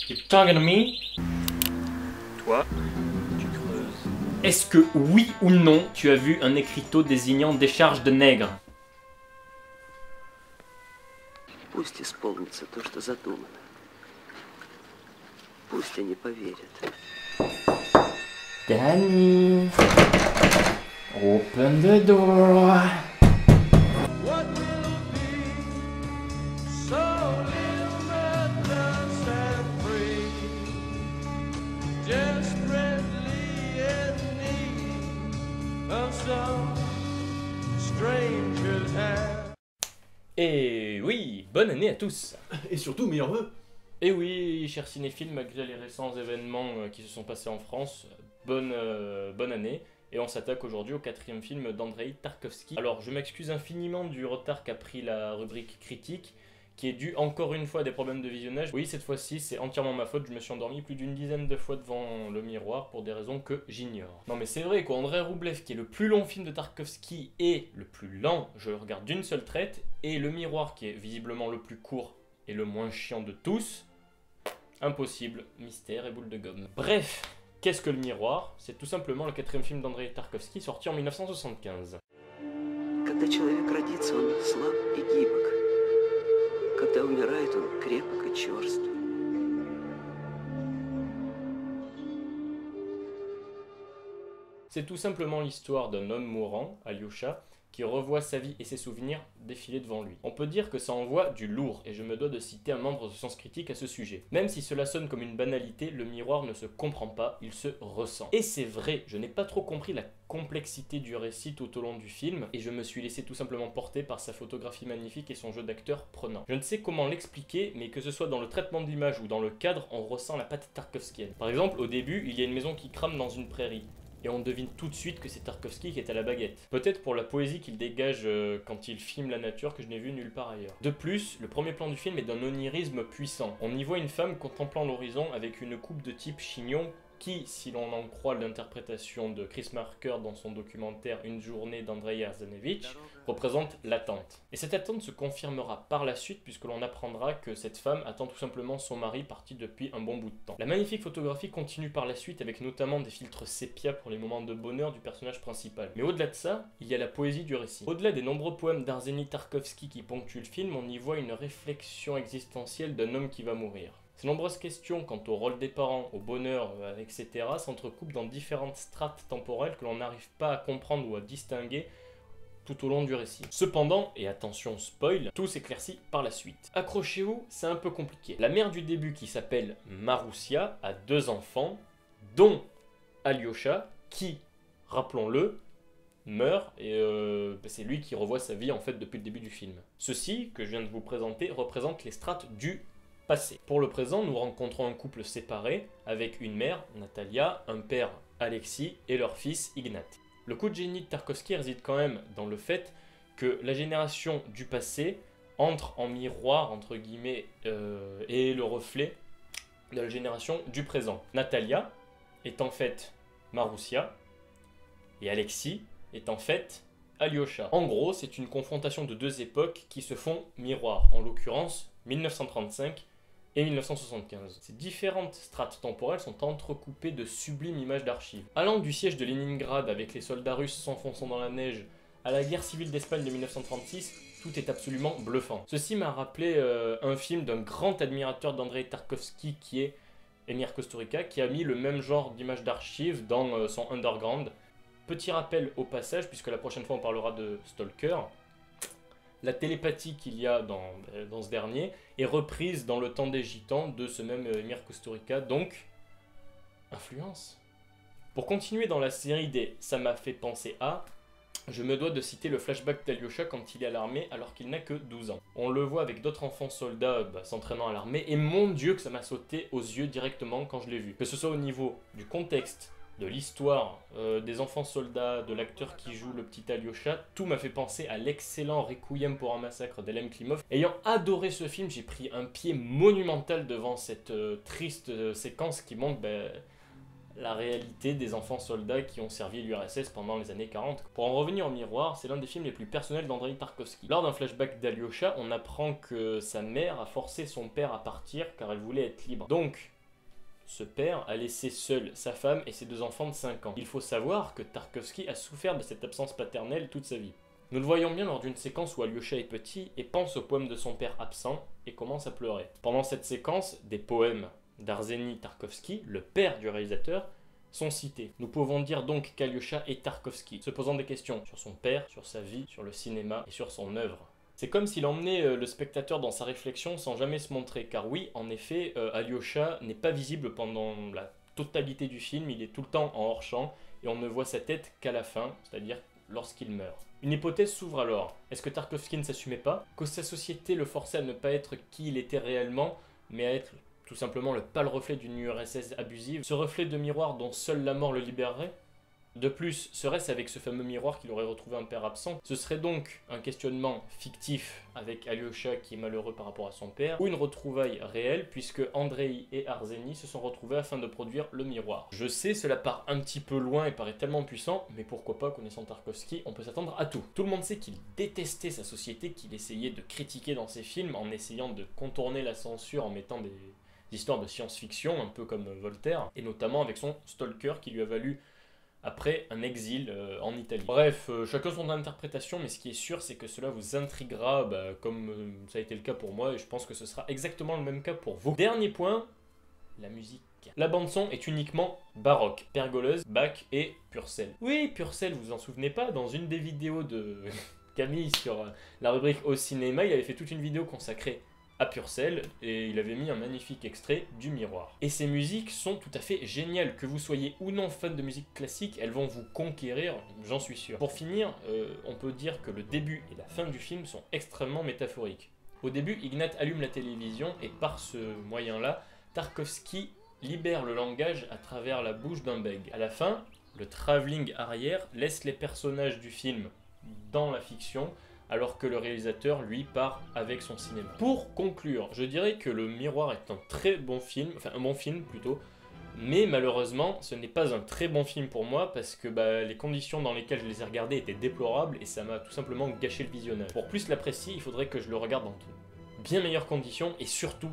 You talking to me? Toi, tu creuses. Est-ce que oui ou non tu as vu un écriteau désignant décharge de nègre? Пусть исполнится то, что задумано. Пусть они поверят. Danny, open the door. What will be so limitless and free, desperately in need of some stranger's hand. Et oui, bonne année à tous. Et surtout, meilleurs vœux. Et oui, chers cinéphiles, malgré les récents événements qui se sont passés en France, bonne année. Et on s'attaque aujourd'hui au 4e film d'Andrei Tarkovsky. Alors, je m'excuse infiniment du retard qu'a pris la rubrique critique, qui est due encore une fois à des problèmes de visionnage. Oui, cette fois-ci, c'est entièrement ma faute, je me suis endormi plus d'une dizaine de fois devant le miroir pour des raisons que j'ignore. Non mais c'est vrai quoi, Andrei Roublev, qui est le plus long film de Tarkovsky et le plus lent, je le regarde d'une seule traite, et le miroir, qui est visiblement le plus court et le moins chiant de tous, impossible, mystère et boule de gomme. Bref, qu'est-ce que le miroir? C'est tout simplement le 4e film d'Andrei Tarkovsky, sorti en 1975. Когда человек родится, он слаб и гибок. Когда умирает, он крепок и черст. C'est tout simplement l'histoire d'un homme mourant, Alyosha, qui revoit sa vie et ses souvenirs défiler devant lui. On peut dire que ça envoie du lourd, et je me dois de citer un membre de Sens Critique à ce sujet. Même si cela sonne comme une banalité, le miroir ne se comprend pas, il se ressent. Et c'est vrai, je n'ai pas trop compris la complexité du récit tout au long du film, et je me suis laissé tout simplement porter par sa photographie magnifique et son jeu d'acteur prenant. Je ne sais comment l'expliquer, mais que ce soit dans le traitement de l'image ou dans le cadre, on ressent la patte tarkovskienne. Par exemple, au début, il y a une maison qui crame dans une prairie. Et on devine tout de suite que c'est Tarkovsky qui est à la baguette. Peut-être pour la poésie qu'il dégage quand il filme la nature que je n'ai vu nulle part ailleurs. De plus, le premier plan du film est d'un onirisme puissant. On y voit une femme contemplant l'horizon avec une coupe de type chignon qui, si l'on en croit l'interprétation de Chris Marker dans son documentaire Une journée d'Andrei Arzanevich, représente l'attente. Et cette attente se confirmera par la suite puisque l'on apprendra que cette femme attend tout simplement son mari parti depuis un bon bout de temps. La magnifique photographie continue par la suite avec notamment des filtres sépia pour les moments de bonheur du personnage principal. Mais au-delà de ça, il y a la poésie du récit. Au-delà des nombreux poèmes d'Arseny Tarkovsky qui ponctuent le film, on y voit une réflexion existentielle d'un homme qui va mourir. Ces nombreuses questions quant au rôle des parents, au bonheur, etc. s'entrecoupent dans différentes strates temporelles que l'on n'arrive pas à comprendre ou à distinguer tout au long du récit. Cependant, et attention spoil, tout s'éclaircit par la suite. Accrochez-vous, c'est un peu compliqué. La mère du début, qui s'appelle Maroussia, a 2 enfants, dont Alyosha, qui, rappelons-le, meurt, et c'est lui qui revoit sa vie en fait depuis le début du film. Ceci, que je viens de vous présenter, représente les strates du passé. Pour le présent, nous rencontrons un couple séparé, avec une mère, Natalia, un père, Alexis, et leur fils, Ignat. Le coup de génie de Tarkovsky réside quand même dans le fait que la génération du passé entre en miroir, entre guillemets, et le reflet de la génération du présent. Natalia est en fait Maroussia, et Alexis est en fait Alyosha. En gros, c'est une confrontation de 2 époques qui se font miroir, en l'occurrence 1935 et 1975. Ces différentes strates temporelles sont entrecoupées de sublimes images d'archives. Allant du siège de Leningrad avec les soldats russes s'enfonçant dans la neige à la guerre civile d'Espagne de 1936, tout est absolument bluffant. Ceci m'a rappelé un film d'un grand admirateur d'Andrei Tarkovsky qui est Emir Kusturica, qui a mis le même genre d'images d'archives dans son Underground. Petit rappel au passage, puisque la prochaine fois on parlera de Stalker, la télépathie qu'il y a dans ce dernier est reprise dans Le Temps des Gitans de ce même Emir Kusturica, donc influence. Pour continuer dans la série des « ça m'a fait penser à », je me dois de citer le flashback d'Alyosha quand il est à l'armée alors qu'il n'a que 12 ans. On le voit avec d'autres enfants soldats s'entraînant à l'armée, et mon Dieu que ça m'a sauté aux yeux directement quand je l'ai vu. Que ce soit au niveau du contexte, de l'histoire, des enfants soldats, de l'acteur qui joue le petit Alyosha, tout m'a fait penser à l'excellent Requiem pour un massacre d'Elem Klimov. Ayant adoré ce film, j'ai pris un pied monumental devant cette triste séquence qui montre la réalité des enfants soldats qui ont servi l'URSS pendant les années 40. Pour en revenir au miroir, c'est l'un des films les plus personnels d'Andrei Tarkovsky. Lors d'un flashback d'Alyosha, on apprend que sa mère a forcé son père à partir car elle voulait être libre. Donc, ce père a laissé seul sa femme et ses 2 enfants de 5 ans. Il faut savoir que Tarkovsky a souffert de cette absence paternelle toute sa vie. Nous le voyons bien lors d'une séquence où Alyosha est petit et pense au poème de son père absent et commence à pleurer. Pendant cette séquence, des poèmes d'Arseny Tarkovsky, le père du réalisateur, sont cités. Nous pouvons dire donc qu'Alyosha est Tarkovsky, se posant des questions sur son père, sur sa vie, sur le cinéma et sur son œuvre. C'est comme s'il emmenait le spectateur dans sa réflexion sans jamais se montrer, car oui, en effet, Alyosha n'est pas visible pendant la totalité du film, il est tout le temps en hors-champ, et on ne voit sa tête qu'à la fin, c'est-à-dire lorsqu'il meurt. Une hypothèse s'ouvre alors. Est-ce que Tarkovsky ne s'assumait pas? Que sa société le forçait à ne pas être qui il était réellement, mais à être tout simplement le pâle reflet d'une URSS abusive, ce reflet de miroir dont seule la mort le libérerait? De plus, serait-ce avec ce fameux miroir qu'il aurait retrouvé un père absent? Ce serait donc un questionnement fictif avec Alyosha qui est malheureux par rapport à son père, ou une retrouvaille réelle puisque Andrei et Arseny se sont retrouvés afin de produire le miroir. Je sais, cela part un petit peu loin et paraît tellement puissant, mais pourquoi pas, connaissant Tarkovsky, on peut s'attendre à tout. Tout le monde sait qu'il détestait sa société, qu'il essayait de critiquer dans ses films en essayant de contourner la censure en mettant des histoires de science-fiction, un peu comme Voltaire, et notamment avec son Stalker qui lui a valu après un exil en Italie. Bref, chacun son interprétation, mais ce qui est sûr, c'est que cela vous intriguera, comme ça a été le cas pour moi, et je pense que ce sera exactement le même cas pour vous. Dernier point, la musique. La bande-son est uniquement baroque, Pergolese, Bach et Purcell. Oui, Purcell, vous vous en souvenez pas, dans une des vidéos de Camille sur la rubrique au cinéma, il avait fait toute une vidéo consacrée à Purcell et il avait mis un magnifique extrait du Miroir. Et ces musiques sont tout à fait géniales, que vous soyez ou non fan de musique classique, elles vont vous conquérir, j'en suis sûr. Pour finir, on peut dire que le début et la fin du film sont extrêmement métaphoriques. Au début, Ignat allume la télévision et par ce moyen-là, Tarkovsky libère le langage à travers la bouche d'un bègue. À la fin, le travelling arrière laisse les personnages du film dans la fiction, alors que le réalisateur, lui, part avec son cinéma. Pour conclure, je dirais que Le Miroir est un très bon film, enfin un bon film plutôt, mais malheureusement, ce n'est pas un très bon film pour moi, parce que les conditions dans lesquelles je les ai regardés étaient déplorables, et ça m'a tout simplement gâché le visionnage. Pour plus l'apprécier, il faudrait que je le regarde dans de bien meilleures conditions, et surtout,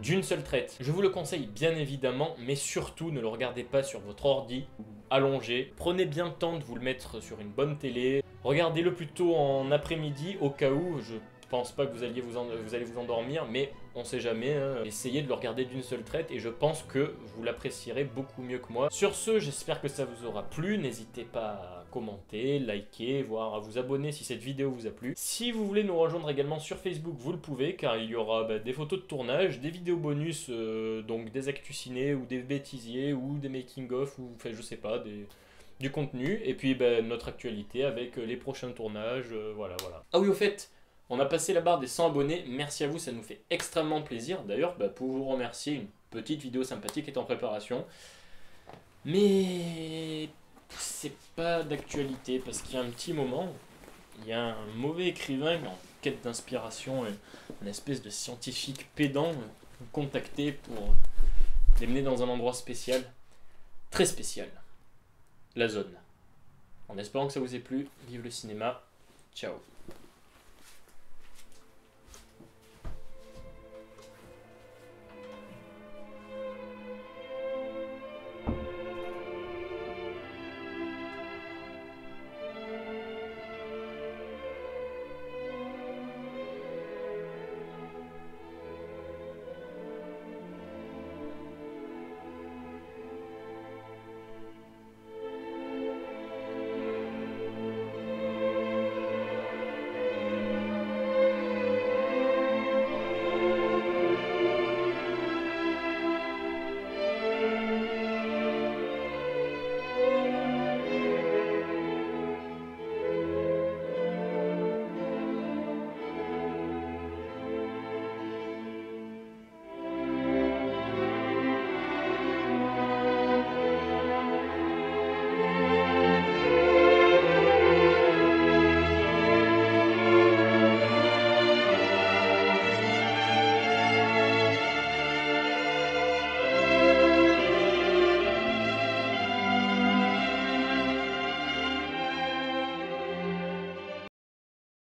d'une seule traite. Je vous le conseille bien évidemment, mais surtout ne le regardez pas sur votre ordi, allongé. Prenez bien le temps de vous le mettre sur une bonne télé. Regardez-le plutôt en après-midi, au cas où, je pense pas que vous allez vous endormir, mais on sait jamais, hein. Essayez de le regarder d'une seule traite et je pense que vous l'apprécierez beaucoup mieux que moi. Sur ce, j'espère que ça vous aura plu, n'hésitez pas à commenter, liker, voire à vous abonner si cette vidéo vous a plu. Si vous voulez nous rejoindre également sur Facebook, vous le pouvez, car il y aura des photos de tournage, des vidéos bonus, donc des actus ciné, ou des bêtisiers, ou des making-of, ou enfin je sais pas, du contenu, et puis notre actualité avec les prochains tournages, voilà. Ah oui, au fait, on a passé la barre des 100 abonnés, merci à vous, ça nous fait extrêmement plaisir. D'ailleurs, pour vous remercier, une petite vidéo sympathique est en préparation. Mais c'est pas d'actualité, parce qu'il y a un petit moment, il y a un mauvais écrivain en quête d'inspiration, une espèce de scientifique pédant, vous contacter pour les mener dans un endroit spécial, très spécial, la zone. En espérant que ça vous ait plu, vive le cinéma, ciao.